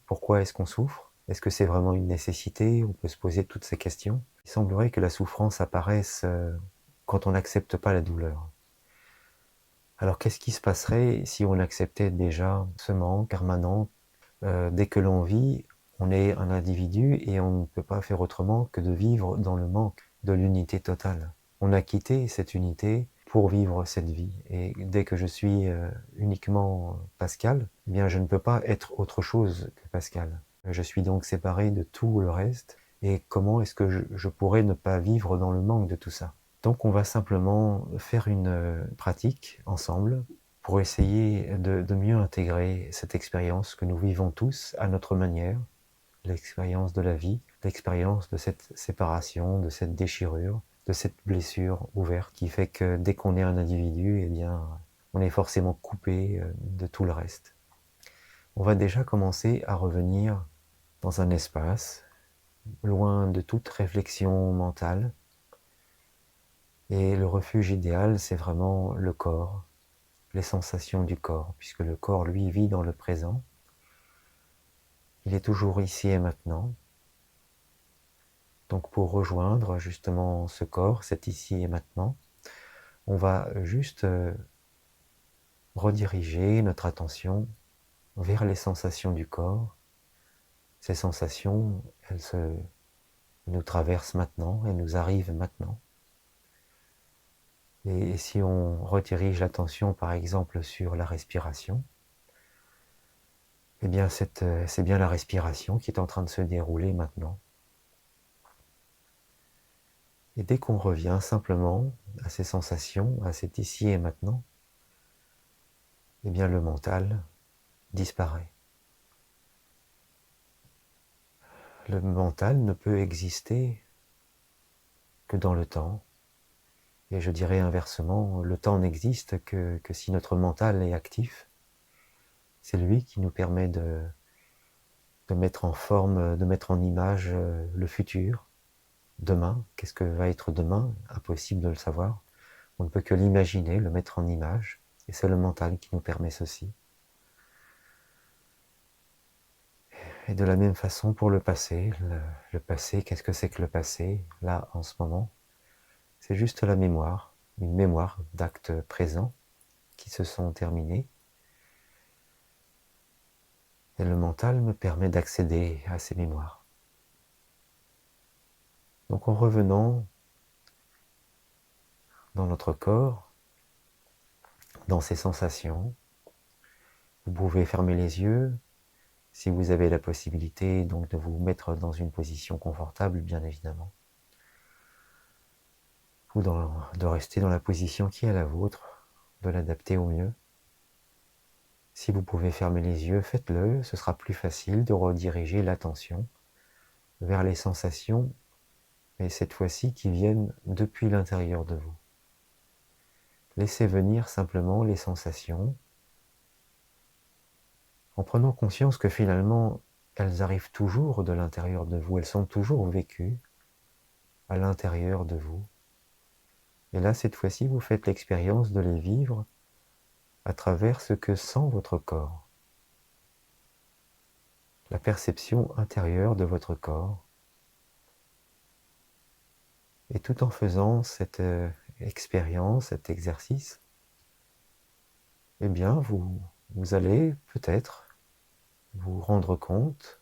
Pourquoi est-ce qu'on souffre? Est-ce que c'est vraiment une nécessité? On peut se poser toutes ces questions. Il semblerait que la souffrance apparaisse quand on n'accepte pas la douleur. Alors qu'est-ce qui se passerait si on acceptait déjà ce manque permanent? Dès que l'on vit, on est un individu et on ne peut pas faire autrement que de vivre dans le manque de l'unité totale. On a quitté cette unité pour vivre cette vie. Et dès que je suis uniquement Pascal, eh bien je ne peux pas être autre chose que Pascal. Je suis donc séparé de tout le reste. Et comment est-ce que je pourrais ne pas vivre dans le manque de tout ça? Donc on va simplement faire une pratique ensemble pour essayer de mieux intégrer cette expérience que nous vivons tous à notre manière, l'expérience de la vie, l'expérience de cette séparation, de cette déchirure, de cette blessure ouverte qui fait que dès qu'on est un individu, eh bien, on est forcément coupé de tout le reste. On va déjà commencer à revenir dans un espace, loin de toute réflexion mentale. Et le refuge idéal, c'est vraiment le corps, les sensations du corps, puisque le corps, lui, vit dans le présent. Il est toujours ici et maintenant. Donc pour rejoindre justement ce corps, cet ici et maintenant, on va juste rediriger notre attention vers les sensations du corps. Ces sensations, elles nous traversent maintenant, elles nous arrivent maintenant. Et si on redirige l'attention par exemple sur la respiration, eh bien c'est bien la respiration qui est en train de se dérouler maintenant. Et dès qu'on revient simplement à ces sensations, à cet ici et maintenant, eh bien le mental disparaît. Le mental ne peut exister que dans le temps. Et je dirais inversement, le temps n'existe que si notre mental est actif. C'est lui qui nous permet de mettre en forme, de mettre en image le futur, demain. Qu'est-ce que va être demain? Impossible de le savoir. On ne peut que l'imaginer, le mettre en image. Et c'est le mental qui nous permet ceci. Et de la même façon pour le passé. Le passé, qu'est-ce que c'est que le passé, là, en ce moment? C'est juste la mémoire, une mémoire d'actes présents qui se sont terminés. Et le mental me permet d'accéder à ces mémoires. Donc en revenant dans notre corps, dans ces sensations, vous pouvez fermer les yeux, si vous avez la possibilité donc de vous mettre dans une position confortable, bien évidemment. Ou de rester dans la position qui est la vôtre, de l'adapter au mieux. Si vous pouvez fermer les yeux, faites-le, ce sera plus facile de rediriger l'attention vers les sensations, et cette fois-ci qui viennent depuis l'intérieur de vous. Laissez venir simplement les sensations, en prenant conscience que finalement, elles arrivent toujours de l'intérieur de vous, elles sont toujours vécues à l'intérieur de vous. Et là, cette fois-ci, vous faites l'expérience de les vivre à travers ce que sent votre corps. La perception intérieure de votre corps. Et tout en faisant cette expérience, cet exercice, eh bien, vous allez peut-être vous rendre compte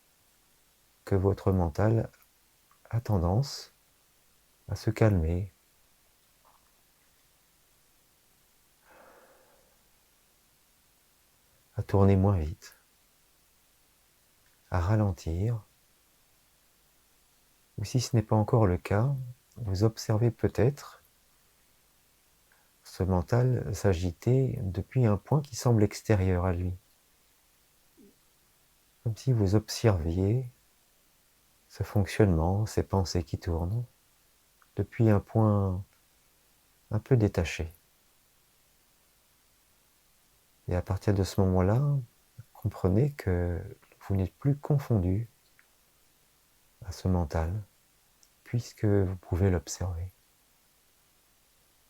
que votre mental a tendance à se calmer, à tourner moins vite, à ralentir, ou si ce n'est pas encore le cas, vous observez peut-être ce mental s'agiter depuis un point qui semble extérieur à lui. Comme si vous observiez ce fonctionnement, ces pensées qui tournent, depuis un point un peu détaché. Et à partir de ce moment-là, comprenez que vous n'êtes plus confondu à ce mental, puisque vous pouvez l'observer.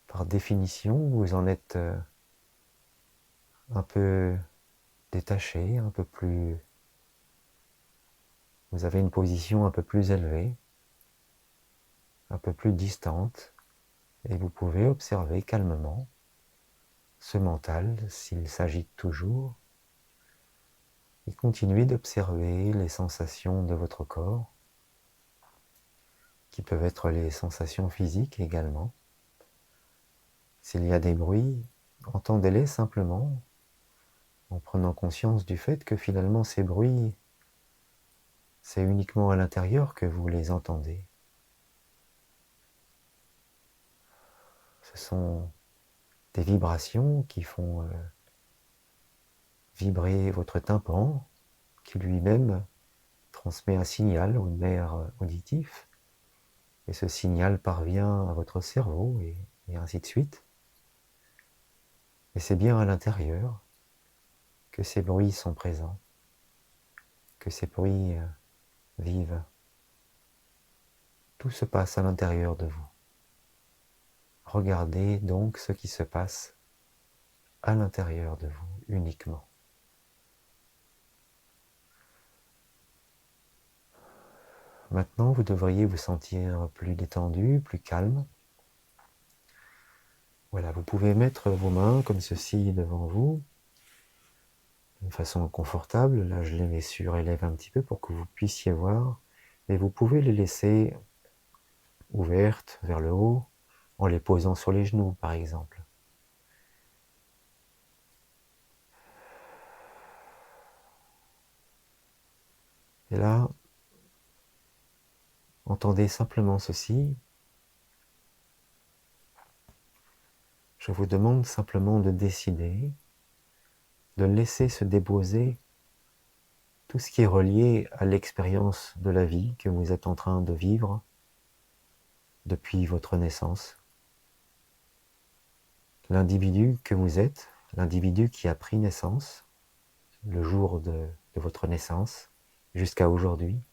Par définition, vous en êtes un peu détaché, un peu plus vous avez une position un peu plus élevée, un peu plus distante, et vous pouvez observer calmement ce mental s'il s'agite toujours, et continuer d'observer les sensations de votre corps, qui peuvent être les sensations physiques également. S'il y a des bruits, entendez-les simplement, en prenant conscience du fait que finalement ces bruits, c'est uniquement à l'intérieur que vous les entendez. Ce sont des vibrations qui font vibrer votre tympan, qui lui-même transmet un signal au nerf auditif, et ce signal parvient à votre cerveau, et ainsi de suite. Et c'est bien à l'intérieur que ces bruits sont présents, que ces bruits vivent. Tout se passe à l'intérieur de vous. Regardez donc ce qui se passe à l'intérieur de vous uniquement. Maintenant, vous devriez vous sentir plus détendu, plus calme. Voilà, vous pouvez mettre vos mains comme ceci devant vous, d'une façon confortable. Là, je les surélève un petit peu pour que vous puissiez voir. Et vous pouvez les laisser ouvertes vers le haut, en les posant sur les genoux, par exemple. Et là, entendez simplement ceci. Je vous demande simplement de décider, de laisser se déposer tout ce qui est relié à l'expérience de la vie que vous êtes en train de vivre depuis votre naissance. L'individu que vous êtes, l'individu qui a pris naissance, le jour de votre naissance, jusqu'à aujourd'hui,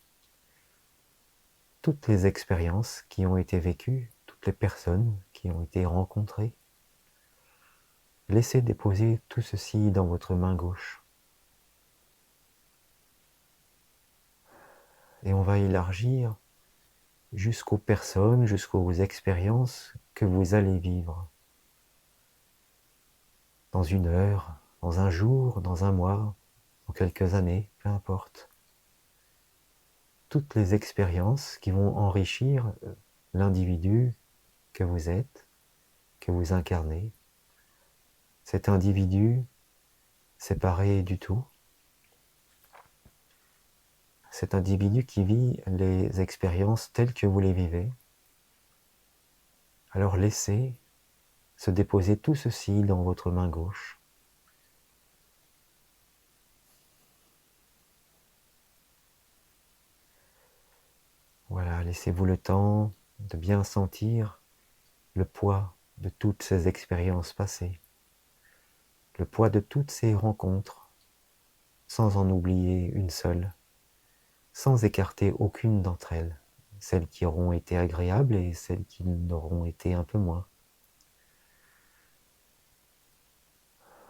toutes les expériences qui ont été vécues, toutes les personnes qui ont été rencontrées, laissez déposer tout ceci dans votre main gauche. Et on va élargir jusqu'aux personnes, jusqu'aux expériences que vous allez vivre. Dans une heure, dans un jour, dans un mois, dans quelques années, peu importe. Toutes les expériences qui vont enrichir l'individu que vous êtes, que vous incarnez. Cet individu séparé du tout. Cet individu qui vit les expériences telles que vous les vivez. Alors laissez se déposer tout ceci dans votre main gauche. Voilà, laissez-vous le temps de bien sentir le poids de toutes ces expériences passées, le poids de toutes ces rencontres, sans en oublier une seule, sans écarter aucune d'entre elles, celles qui auront été agréables et celles qui n'auront été un peu moins.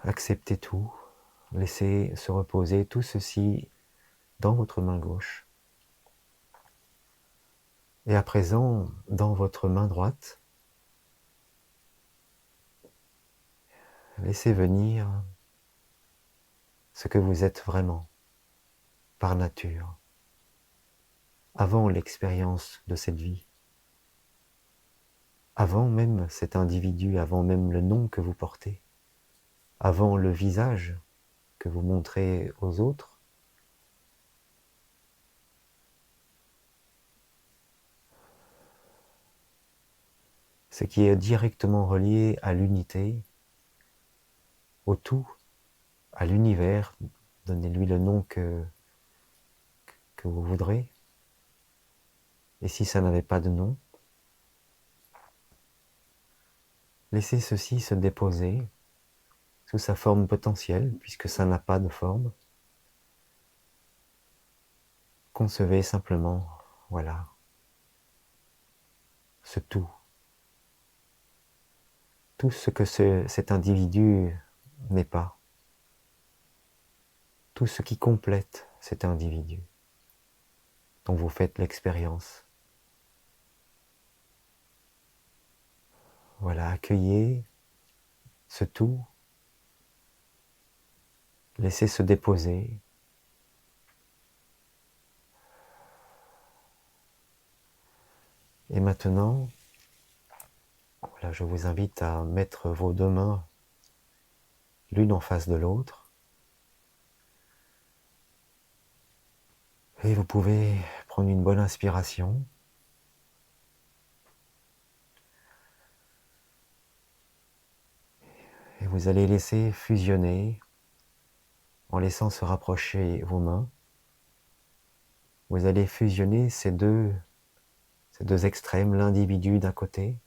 Acceptez tout, laissez se reposer tout ceci dans votre main gauche. Et à présent, dans votre main droite, laissez venir ce que vous êtes vraiment, par nature, avant l'expérience de cette vie, avant même cet individu, avant même le nom que vous portez, avant le visage que vous montrez aux autres. Ce qui est directement relié à l'unité, au tout, à l'univers, donnez-lui le nom que vous voudrez. Et si ça n'avait pas de nom, laissez ceci se déposer sous sa forme potentielle, puisque ça n'a pas de forme. Concevez simplement, voilà, ce tout. Tout ce que cet individu n'est pas. Tout ce qui complète cet individu. dont vous faites l'expérience. Voilà, accueillez ce tout, laissez se déposer. Et maintenant, voilà, je vous invite à mettre vos deux mains l'une en face de l'autre. Et vous pouvez prendre une bonne inspiration. Et vous allez laisser fusionner, en laissant se rapprocher vos mains. Vous allez fusionner ces deux extrêmes, l'individu d'un côté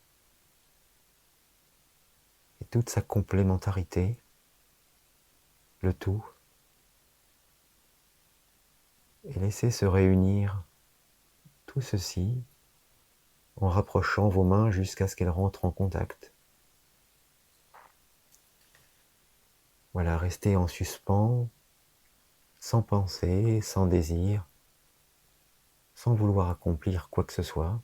et toute sa complémentarité, le tout. Et laissez se réunir tout ceci en rapprochant vos mains jusqu'à ce qu'elles rentrent en contact. Voilà, restez en suspens, sans pensée, sans désir, sans vouloir accomplir quoi que ce soit.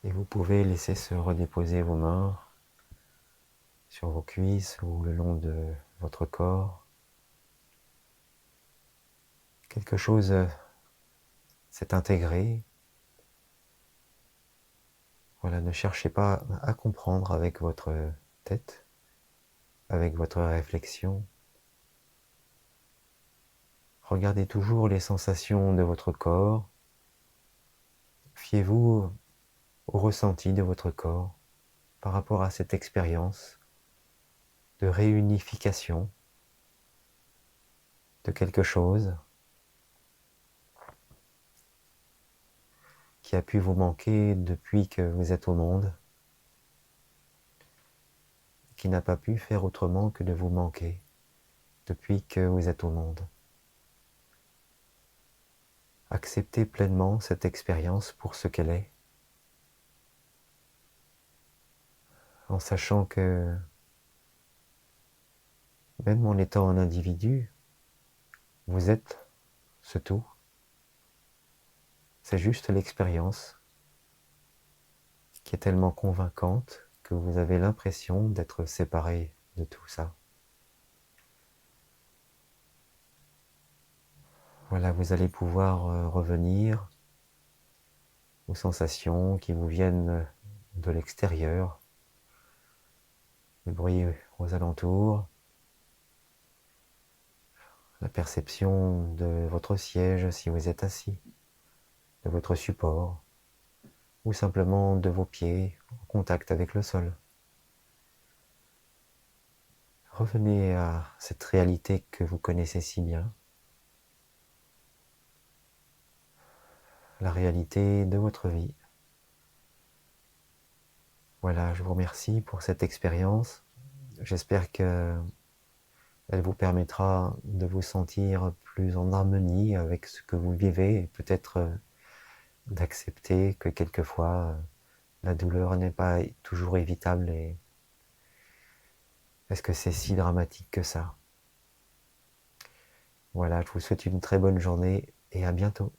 Et vous pouvez laisser se redéposer vos mains sur vos cuisses ou le long de votre corps. Quelque chose s'est intégré. Voilà, ne cherchez pas à comprendre avec votre tête, avec votre réflexion. Regardez toujours les sensations de votre corps. Fiez-vous au ressenti de votre corps par rapport à cette expérience de réunification de quelque chose qui a pu vous manquer depuis que vous êtes au monde, qui n'a pas pu faire autrement que de vous manquer depuis que vous êtes au monde. Acceptez pleinement cette expérience pour ce qu'elle est, en sachant que même en étant un individu, vous êtes ce tout. C'est juste l'expérience qui est tellement convaincante que vous avez l'impression d'être séparé de tout ça. Voilà, vous allez pouvoir revenir aux sensations qui vous viennent de l'extérieur, le bruit aux alentours, la perception de votre siège si vous êtes assis, de votre support, ou simplement de vos pieds en contact avec le sol. Revenez à cette réalité que vous connaissez si bien, la réalité de votre vie. Voilà, je vous remercie pour cette expérience. J'espère qu'elle vous permettra de vous sentir plus en harmonie avec ce que vous vivez et peut-être d'accepter que quelquefois la douleur n'est pas toujours évitable et est-ce que c'est si dramatique que ça? Voilà, je vous souhaite une très bonne journée et à bientôt.